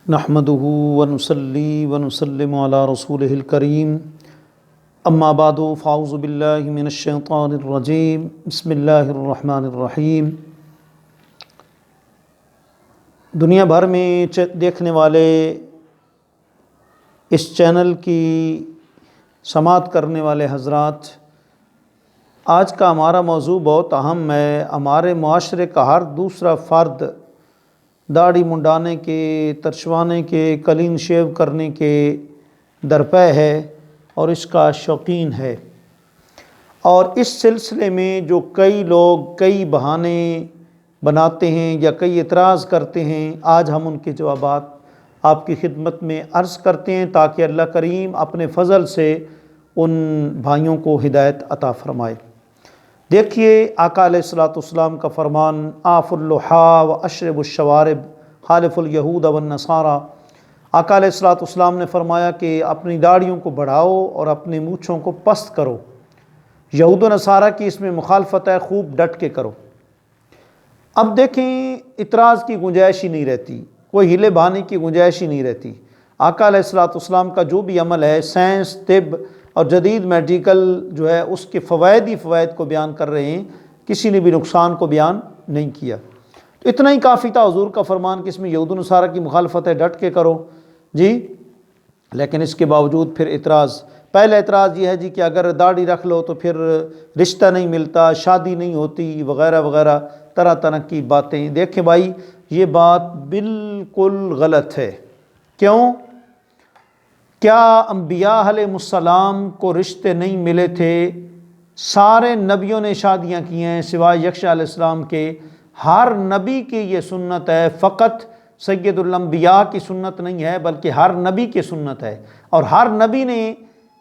نحمده ونصلي ونسلم على رسوله الكريم اما بعد فاعوذ باللہ من الشیطان الرجیم بسم اللہ الرحمن الرحیم۔ دنیا بھر میں دیکھنے والے اس چینل کی سماعت کرنے والے حضرات، آج کا ہمارا موضوع بہت اہم ہے۔ ہمارے معاشرے کا ہر دوسرا فرد داڑھی منڈانے کے، ترشوانے کے، کلین شیو کرنے کے درپے ہے اور اس کا شوقین ہے، اور اس سلسلے میں جو کئی لوگ کئی بہانے بناتے ہیں یا کئی اعتراض کرتے ہیں، آج ہم ان کے جوابات آپ کی خدمت میں عرض کرتے ہیں تاکہ اللہ کریم اپنے فضل سے ان بھائیوں کو ہدایت عطا فرمائے۔ دیکھیے آقا علیہ السلام کا فرمان، آف اللحا و اشرب الشوارب خالف الیہود والنصارى۔ آقا علیہ السلام نے فرمایا کہ اپنی داڑھیوں کو بڑھاؤ اور اپنے مونچھوں کو پست کرو، یہود و نصارہ کی اس میں مخالفت ہے، خوب ڈٹ کے کرو۔ اب دیکھیں، اعتراض کی گنجائش ہی نہیں رہتی، کوئی ہلے بہانے کی گنجائش ہی نہیں رہتی۔ آقا علیہ السلام کا جو بھی عمل ہے، سائنس، طب اور جدید میڈیکل جو ہے، اس کے فوائد ہی فوائد کو بیان کر رہے ہیں، کسی نے بھی نقصان کو بیان نہیں کیا۔ تو اتنا ہی کافی تھا حضور کا فرمان کہ اس میں یہود و نصارہ کی مخالفت ہے، ڈٹ کے کرو جی۔ لیکن اس کے باوجود پھر اعتراض، پہلا اعتراض یہ ہے جی کہ اگر داڑھی رکھ لو تو پھر رشتہ نہیں ملتا، شادی نہیں ہوتی، وغیرہ وغیرہ طرح طرح کی باتیں۔ دیکھیں بھائی، یہ بات بالکل غلط ہے۔ کیوں؟ کیا انبیاء علیہ السلام کو رشتے نہیں ملے تھے؟ سارے نبیوں نے شادیاں کی ہیں سوائے یکشا علیہ السلام کے۔ ہر نبی کی یہ سنت ہے، فقط سید الانبیاء کی سنت نہیں ہے بلکہ ہر نبی کی سنت ہے، اور ہر نبی نے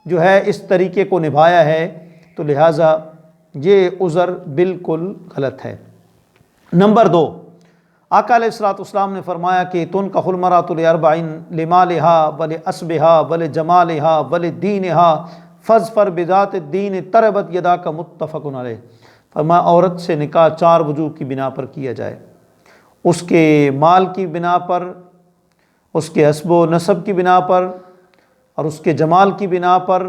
جو ہے اس طریقے کو نبھایا ہے، تو لہٰذا یہ عذر بالکل غلط ہے۔ نمبر 2، آقا علیہ السلام نے فرمایا کہ تنکح المرأۃ لاربع، لمالها ولحسبها ولجمالها ولدینها فاظفر بذات الدین تربت یداک، متفق علیہ۔ فرمایا عورت سے نکاح 4 وجوہ کی بنا پر کیا جائے، اس کے مال کی بنا پر، اس کے حسب و نسب کی بنا پر، اور اس کے جمال کی بنا پر،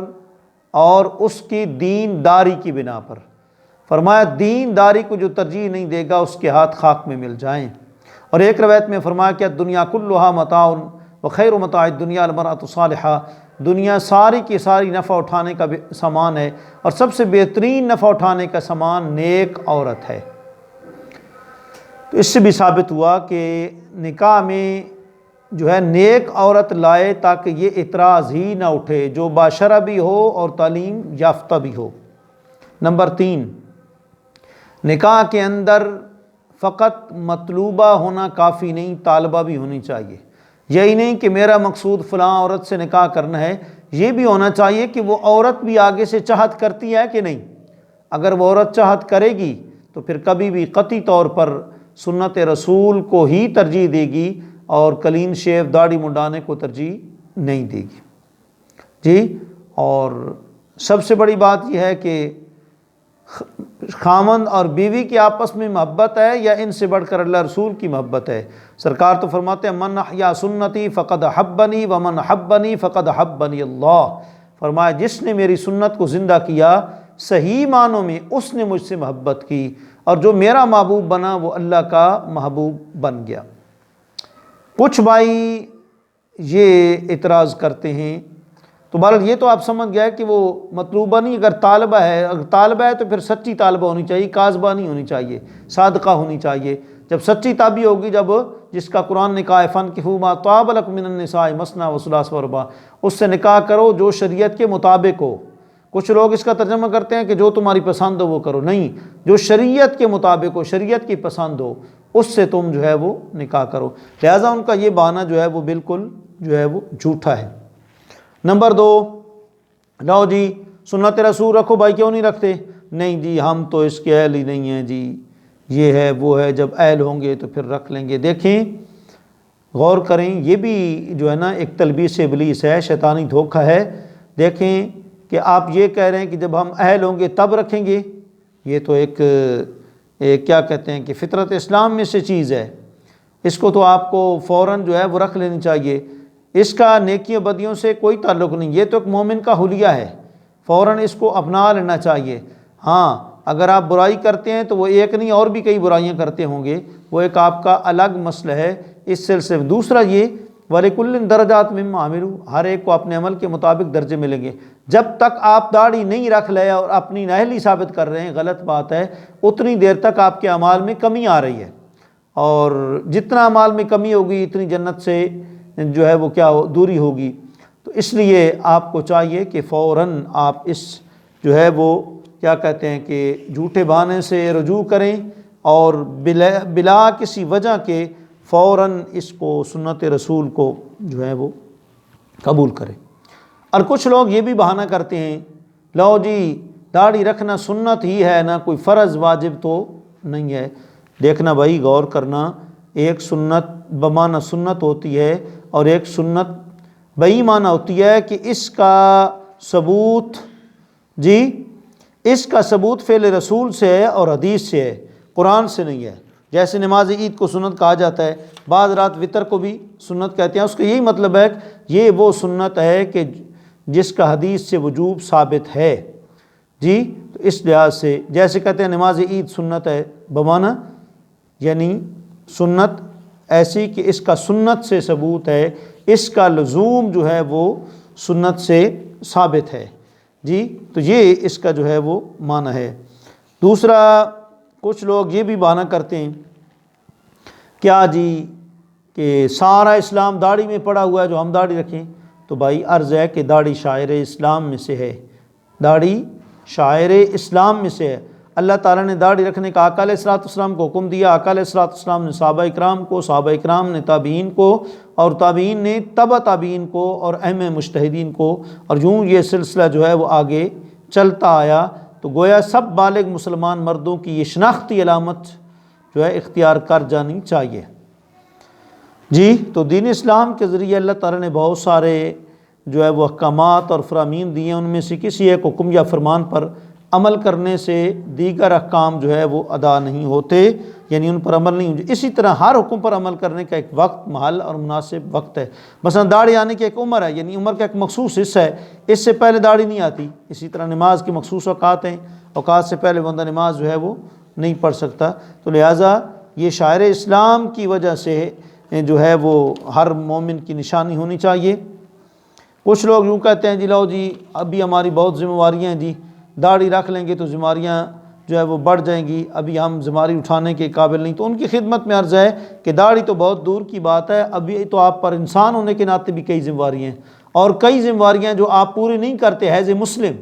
اور اس کی دین داری کی بنا پر۔ فرمایا دین داری کو جو ترجیح نہیں دے گا اس کے ہاتھ خاک میں مل جائیں۔ اور ایک روایت میں فرمایا کہ دنیا کلھا متاع وخیر متاع الدنیا المرأۃ الصالحہ، دنیا ساری کی ساری نفع اٹھانے کا سامان ہے، اور سب سے بہترین نفع اٹھانے کا سامان نیک عورت ہے۔ تو اس سے بھی ثابت ہوا کہ نکاح میں جو ہے نیک عورت لائے تاکہ یہ اعتراض ہی نہ اٹھے، جو باشرہ بھی ہو اور تعلیم یافتہ بھی ہو۔ نمبر 3، نکاح کے اندر فقط مطلوبہ ہونا کافی نہیں، طالبہ بھی ہونی چاہیے۔ یہی نہیں کہ میرا مقصود فلاں عورت سے نکاح کرنا ہے، یہ بھی ہونا چاہیے کہ وہ عورت بھی آگے سے چاہت کرتی ہے کہ نہیں۔ اگر وہ عورت چاہت کرے گی تو پھر کبھی بھی قطعی طور پر سنت رسول کو ہی ترجیح دے گی اور کلین شیو داڑھی منڈانے کو ترجیح نہیں دے گی جی۔ اور سب سے بڑی بات یہ ہے کہ خامند اور بیوی کی آپس میں محبت ہے، یا ان سے بڑھ کر اللہ رسول کی محبت ہے؟ سرکار تو فرماتے ہیں من احیا سنتی فقد احبنی ومن احبنی فقد احبنی اللہ۔ فرمایا جس نے میری سنت کو زندہ کیا، صحیح معنوں میں اس نے مجھ سے محبت کی، اور جو میرا محبوب بنا وہ اللہ کا محبوب بن گیا۔ کچھ بھائی یہ اعتراض کرتے ہیں، تو بہرحال یہ تو آپ سمجھ گئے کہ وہ مطلوبہ نہیں، اگر طالبہ ہے تو پھر سچی طالبہ ہونی چاہیے، کاذبہ نہیں ہونی چاہیے، صادقہ ہونی چاہیے۔ جب سچی تابی ہوگی، جب جس کا قرآن نے کہا ہے فانکحوا ما طاب لکم من النساء مثنی وثلاث ورباع، اس سے نکاح کرو جو شریعت کے مطابق ہو۔ کچھ لوگ اس کا ترجمہ کرتے ہیں کہ جو تمہاری پسند ہو وہ کرو، نہیں، جو شریعت کے مطابق ہو، شریعت کی پسند ہو، اس سے تم جو ہے وہ نکاح کرو۔ لہٰذا ان کا یہ بہانہ جو ہے وہ بالکل جو ہے وہ جھوٹا ہے۔ نمبر 2، لو جی سنت رسول رکھو بھائی، کیوں نہیں رکھتے؟ نہیں جی ہم تو اس کے اہل ہی نہیں ہیں جی، یہ ہے وہ ہے، جب اہل ہوں گے تو پھر رکھ لیں گے۔ دیکھیں غور کریں، یہ بھی جو ہے نا ایک تلبیس ابلیس ہے، شیطانی دھوکہ ہے۔ دیکھیں کہ آپ یہ کہہ رہے ہیں کہ جب ہم اہل ہوں گے تب رکھیں گے، یہ تو ایک کیا کہتے ہیں کہ فطرت اسلام میں سے چیز ہے۔ اس کو تو آپ کو فوراً جو ہے وہ رکھ لینی چاہیے، اس کا نیکیوں بدیوں سے کوئی تعلق نہیں، یہ تو ایک مومن کا حلیہ ہے، فوراً اس کو اپنا لینا چاہیے۔ ہاں اگر آپ برائی کرتے ہیں تو وہ ایک نہیں اور بھی کئی برائیاں کرتے ہوں گے، وہ ایک آپ کا الگ مسئلہ ہے اس سلسلے میں۔ دوسرا یہ وَلِكُلٍّ دَرَجَاتٌ مِّمَّا عَمِلُوا، ہر ایک کو اپنے عمل کے مطابق درجے ملیں گے۔ جب تک آپ داڑھی نہیں رکھ لے اور اپنی نااہلی ثابت کر رہے ہیں، غلط بات ہے، اتنی دیر تک آپ کے اعمال میں کمی آ رہی ہے، اور جتنا اعمال میں کمی ہوگی اتنی جنت سے جو ہے وہ کیا دوری ہوگی۔ تو اس لیے آپ کو چاہیے کہ فوراً آپ اس جو ہے وہ کیا کہتے ہیں کہ جھوٹے بہانے سے رجوع کریں، اور بلا کسی وجہ کے فوراً اس کو سنت رسول کو جو ہے وہ قبول کریں۔ اور کچھ لوگ یہ بھی بہانہ کرتے ہیں، لو جی داڑھی رکھنا سنت ہی ہے نا، کوئی فرض واجب تو نہیں ہے۔ دیکھنا بھائی، غور کرنا، ایک سنت بمعنی سنت ہوتی ہے، اور ایک سنت بئی معنی ہوتی ہے کہ اس کا ثبوت اس کا ثبوت فعل رسول سے ہے اور حدیث سے ہے، قرآن سے نہیں ہے۔ جیسے نماز عید کو سنت کہا جاتا ہے، بعض رات وطر کو بھی سنت کہتے ہیں، اس کا یہی مطلب ہے کہ یہ وہ سنت ہے کہ جس کا حدیث سے وجوب ثابت ہے۔ تو اس لحاظ سے جیسے کہتے ہیں نماز عید سنت ہے بمعنی، یعنی سنت ایسی کہ اس کا سنت سے ثبوت ہے، اس کا لزوم جو ہے وہ سنت سے ثابت ہے۔ تو یہ اس کا جو ہے وہ معنی ہے۔ دوسرا، کچھ لوگ یہ بھی بہانہ کرتے ہیں کیا کہ سارا اسلام داڑھی میں پڑا ہوا ہے جو ہم داڑھی رکھیں، تو بھائی عرض ہے کہ داڑھی شاعر اسلام میں سے ہے، داڑھی شاعر اسلام میں سے ہے۔ اللہ تعالیٰ نے داڑھی رکھنے کا آقا علیہ الصلوۃ والسلام کو حکم دیا، آقا علیہ الصلوۃ والسلام نے صحابہ اکرام کو، صحابہ اکرام نے تابعین کو، اور تابعین نے تبع تابعین کو، اور اہم مجتہدین کو، اور یوں یہ سلسلہ جو ہے وہ آگے چلتا آیا۔ تو گویا سب بالغ مسلمان مردوں کی یہ شناختی علامت جو ہے اختیار کر جانی چاہیے۔ تو دین اسلام کے ذریعے اللہ تعالیٰ نے بہت سارے جو ہے وہ احکامات اور فرامین دیے ہیں، ان میں سے کسی ایک حکم یا فرمان پر عمل کرنے سے دیگر احکام جو ہے وہ ادا نہیں ہوتے، یعنی ان پر عمل نہیں ہوتے۔ اسی طرح ہر حکم پر عمل کرنے کا ایک وقت، محل اور مناسب وقت ہے۔ مثلا داڑھی آنے کی ایک عمر ہے، یعنی عمر کا ایک مخصوص حصہ ہے، اس سے پہلے داڑھی نہیں آتی۔ اسی طرح نماز کی مخصوص اوقات ہیں، اوقات سے پہلے بندہ نماز جو ہے وہ نہیں پڑھ سکتا۔ تو لہٰذا یہ شاعر اسلام کی وجہ سے جو ہے وہ ہر مومن کی نشانی ہونی چاہیے۔ کچھ لوگ یوں کہتے ہیں لو جی ابھی ہماری بہت ذمہ داریاں ہیں، داڑھی رکھ لیں گے تو ذمہ داریاں جو ہے وہ بڑھ جائیں گی، ابھی ہم ذمہ داری اٹھانے کے قابل نہیں۔ تو ان کی خدمت میں عرض ہے کہ داڑھی تو بہت دور کی بات ہے، ابھی تو آپ پر انسان ہونے کے ناطے بھی کئی ذمہ داریاں ہیں، اور کئی ذمہ داریاں جو آپ پوری نہیں کرتے ایز اے مسلم۔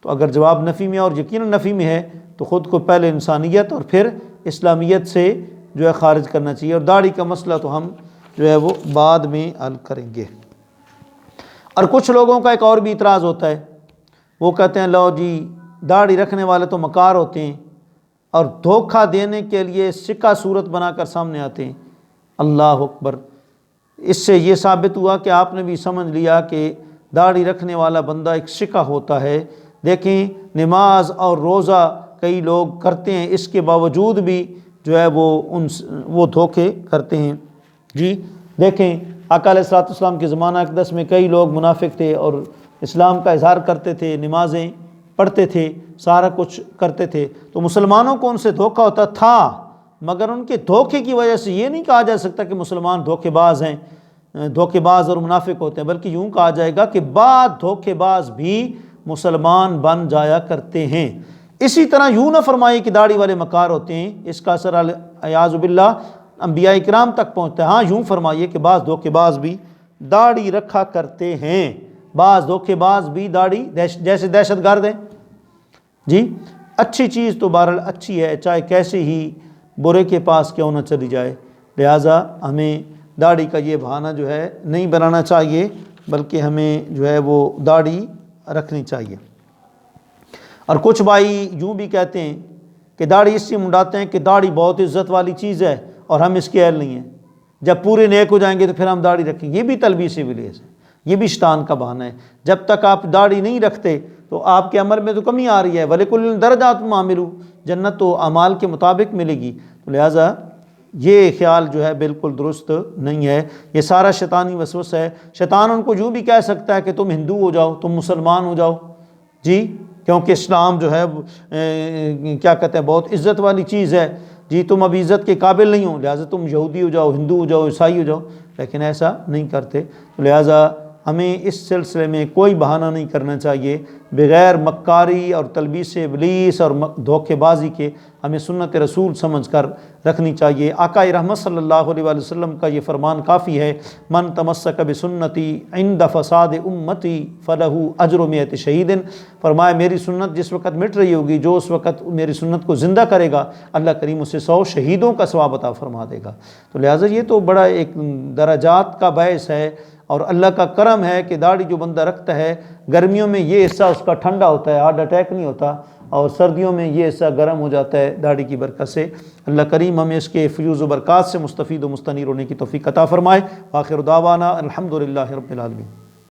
تو اگر جواب نفی میں اور یقیناً نفی میں ہے تو خود کو پہلے انسانیت اور پھر اسلامیت سے جو ہے خارج کرنا چاہیے، اور داڑھی کا مسئلہ تو ہم جو ہے وہ بعد میں حل کریں گے۔ اور کچھ لوگوں کا ایک اور بھی اعتراض ہوتا ہے، وہ کہتے ہیں لو جی داڑھی رکھنے والے تو مکار ہوتے ہیں اور دھوکہ دینے کے لیے سکہ صورت بنا کر سامنے آتے ہیں۔ اللہ اکبر! اس سے یہ ثابت ہوا کہ آپ نے بھی سمجھ لیا کہ داڑھی رکھنے والا بندہ ایک سکہ ہوتا ہے۔ دیکھیں نماز اور روزہ کئی لوگ کرتے ہیں، اس کے باوجود بھی جو ہے وہ دھوکے کرتے ہیں۔ دیکھیں آقا علیہ الصلوۃ والسلام کے زمانہ اقدس میں کئی لوگ منافق تھے اور اسلام کا اظہار کرتے تھے، نمازیں پڑھتے تھے، سارا کچھ کرتے تھے، تو مسلمانوں کو ان سے دھوکہ ہوتا تھا، مگر ان کے دھوکے کی وجہ سے یہ نہیں کہا جا سکتا کہ مسلمان دھوکے باز ہیں، دھوکے باز اور منافق ہوتے ہیں، بلکہ یوں کہا جائے گا کہ بعض دھوکے باز بھی مسلمان بن جایا کرتے ہیں۔ اسی طرح یوں نہ فرمائے کہ داڑھی والے مکار ہوتے ہیں، اس کا اثر اعوذ باللہ انبیاء کرام تک پہنچتا ہے۔ ہاں یوں فرمائیے کہ بعض دھوکے باز بھی داڑھی رکھا کرتے ہیں، بعض دھوکے باز بھی داڑھی جیسے دہشت گرد ہیں۔ اچھی چیز تو بہرحال اچھی ہے، چاہے کیسے ہی برے کے پاس کیوں نہ چلی جائے، لہٰذا ہمیں داڑھی کا یہ بہانہ جو ہے نہیں بنانا چاہیے، بلکہ ہمیں جو ہے وہ داڑھی رکھنی چاہیے۔ اور کچھ بھائی یوں بھی کہتے ہیں کہ داڑھی اس سے منڈاتے ہیں کہ داڑھی بہت عزت والی چیز ہے اور ہم اس کے اہل نہیں ہیں، جب پورے نیک ہو جائیں گے تو پھر ہم داڑھی رکھیں گے۔ یہ بھی تلبیس ابلیس ہے، یہ بھی شیطان کا بہانہ ہے۔ جب تک آپ داڑھی نہیں رکھتے تو آپ کے عمل میں تو کمی آ رہی ہے، وَلِكُلٍّ دَرَجَاتٌ مِّمَّا عَمِلُوا، جنت تو اعمال کے مطابق ملے گی۔ تو لہٰذا یہ خیال جو ہے بالکل درست نہیں ہے، یہ سارا شیطانی وسوسہ ہے۔ شیطان ان کو یوں بھی کہہ سکتا ہے کہ تم ہندو ہو جاؤ، تم مسلمان ہو جاؤ، جی، کیونکہ اسلام جو ہے کیا کہتے ہیں بہت عزت والی چیز ہے، جی تم اب عزت کے قابل نہیں ہو، لہٰذا تم یہودی ہو جاؤ، ہندو ہو جاؤ، عیسائی ہو جاؤ، لیکن ایسا نہیں کرتے۔ تو لہٰذا ہمیں اس سلسلے میں کوئی بہانہ نہیں کرنا چاہیے، بغیر مکاری اور تلبیس ابلیس اور دھوکے بازی کے ہمیں سنت رسول سمجھ کر رکھنی چاہیے۔ آقا رحمت صلی اللہ علیہ وآلہ وسلم کا یہ فرمان کافی ہے، من تمسک بسنتی عند فساد امتی فلہ اجر مئۃ شہید، فرمایا میری سنت جس وقت مٹ رہی ہوگی، جو اس وقت میری سنت کو زندہ کرے گا، اللہ کریم اسے 100 شہیدوں کا ثواب عطا فرما دے گا۔ تو لہٰذا یہ تو بڑا ایک درجات کا باعث ہے، اور اللہ کا کرم ہے کہ داڑھی جو بندہ رکھتا ہے گرمیوں میں یہ حصہ اس کا ٹھنڈا ہوتا ہے، ہارٹ اٹیک نہیں ہوتا، اور سردیوں میں یہ حصہ گرم ہو جاتا ہے داڑھی کی برکت سے۔ اللہ کریم ہمیں اس کے فیوز و برکات سے مستفید و مستنیر ہونے کی توفیق عطا فرمائے۔ آخر دعوانا الحمدللہ رب العالمین۔